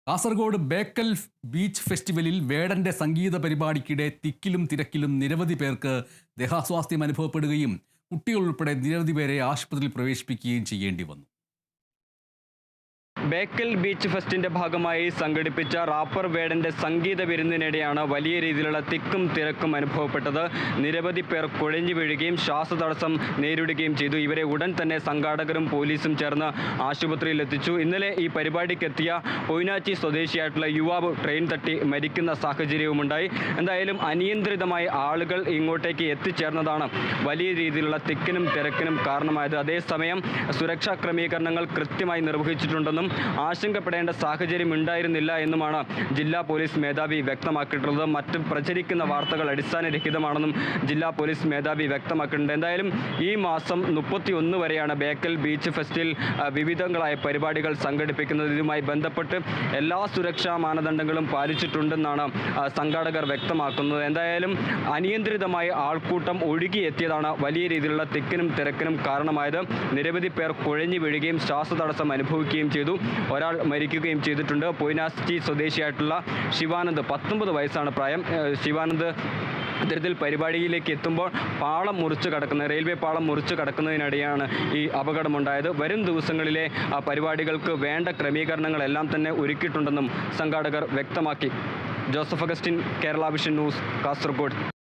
Kasaragod Bekal beach ഫെസ്റ്റിവലിൽ വേടന്റെ സംഗീത പരിപാടിക്കിടെ തിക്കിലും തിരക്കിലും നിരവധി പേർക്ക് ദേഹാസ്വാസ്ഥ്യം അനുഭവപ്പെടുകയും കുട്ടികൾ ഉൾപ്പെടെ നിരവധി പേരെ ആശുപത്രിയിൽ പ്രവേശിപ്പിക്കുകയും ചെയ്യേണ്ടി വന്നു. ബേക്കൽ ബീച്ച് ഫെസ്റ്റിന്റെ ഭാഗമായി സംഘടിപ്പിച്ച റാപ്പർ വേടന്റെ സംഗീത വിരുന്നിനിടെയാണ് വലിയ രീതിയിലുള്ള തിക്കും തിരക്കും അനുഭവപ്പെട്ടത്. നിരവധി പേർ കുഴഞ്ഞു വീഴുകയും ശ്വാസതടസ്സം നേരിടുകയും ചെയ്തു. ഇവരെ ഉടൻ തന്നെ സംഘാടകരും പോലീസും ചേർന്ന് ആശുപത്രിയിൽ എത്തിച്ചു. ഇന്നലെ ഈ പരിപാടിക്കെത്തിയ പൊയ്നാച്ചി സ്വദേശിയായിട്ടുള്ള യുവാവ് ട്രെയിൻ തട്ടി മരിക്കുന്ന സാഹചര്യവുമുണ്ടായി. എന്തായാലും അനിയന്ത്രിതമായി ആളുകൾ ഇങ്ങോട്ടേക്ക് എത്തിച്ചേർന്നതാണ് വലിയ രീതിയിലുള്ള തിക്കിനും തിരക്കിനും കാരണമായത്. അതേസമയം സുരക്ഷാ ക്രമീകരണങ്ങൾ കൃത്യമായി നിർവഹിച്ചിട്ടുണ്ടെന്നും ആശങ്കപ്പെടേണ്ട സാഹചര്യം ഉണ്ടായിരുന്നില്ല എന്നുമാണ് ജില്ലാ പോലീസ് മേധാവി വ്യക്തമാക്കിയിട്ടുള്ളത്. മറ്റ് പ്രചരിക്കുന്ന വാർത്തകൾ അടിസ്ഥാനരഹിതമാണെന്നും ജില്ലാ പോലീസ് മേധാവി വ്യക്തമാക്കിയിട്ടുണ്ട്. എന്തായാലും ഈ മാസം 31 വരെയാണ് ബേക്കൽ ബീച്ച് ഫെസ്റ്റിൽ വിവിധങ്ങളായ പരിപാടികൾ സംഘടിപ്പിക്കുന്നത്. ഇതുമായി ബന്ധപ്പെട്ട് എല്ലാ സുരക്ഷാ മാനദണ്ഡങ്ങളും പാലിച്ചിട്ടുണ്ടെന്നാണ് സംഘാടകർ വ്യക്തമാക്കുന്നത്. എന്തായാലും അനിയന്ത്രിതമായി ആൾക്കൂട്ടം ഒഴുകിയെത്തിയതാണ് വലിയ രീതിയിലുള്ള തിക്കിനും തിരക്കിനും കാരണമായത്. നിരവധി പേർ കുഴഞ്ഞു വീഴുകയും ശ്വാസതടസ്സം അനുഭവിക്കുകയും ചെയ്തു. ഒരാൾ മരിക്കുകയും ചെയ്തിട്ടുണ്ട്. പൊയ്നാച്ചി സ്വദേശിയായിട്ടുള്ള ശിവാനന്ദ്, 19 വയസ്സാണ് പ്രായം. ശിവാനന്ദ് ഇത്തരത്തിൽ പരിപാടിയിലേക്ക് എത്തുമ്പോൾ പാളം മുറിച്ച് കടക്കുന്ന റെയിൽവേ പാളം മുറിച്ച് കടക്കുന്നതിനിടെയാണ് ഈ അപകടമുണ്ടായത്. വരും ദിവസങ്ങളിലെ പരിപാടികൾക്ക് വേണ്ട ക്രമീകരണങ്ങളെല്ലാം തന്നെ ഒരുക്കിയിട്ടുണ്ടെന്നും സംഘാടകർ വ്യക്തമാക്കി. Joseph Augustine, Kerala vision news, Kasaragod.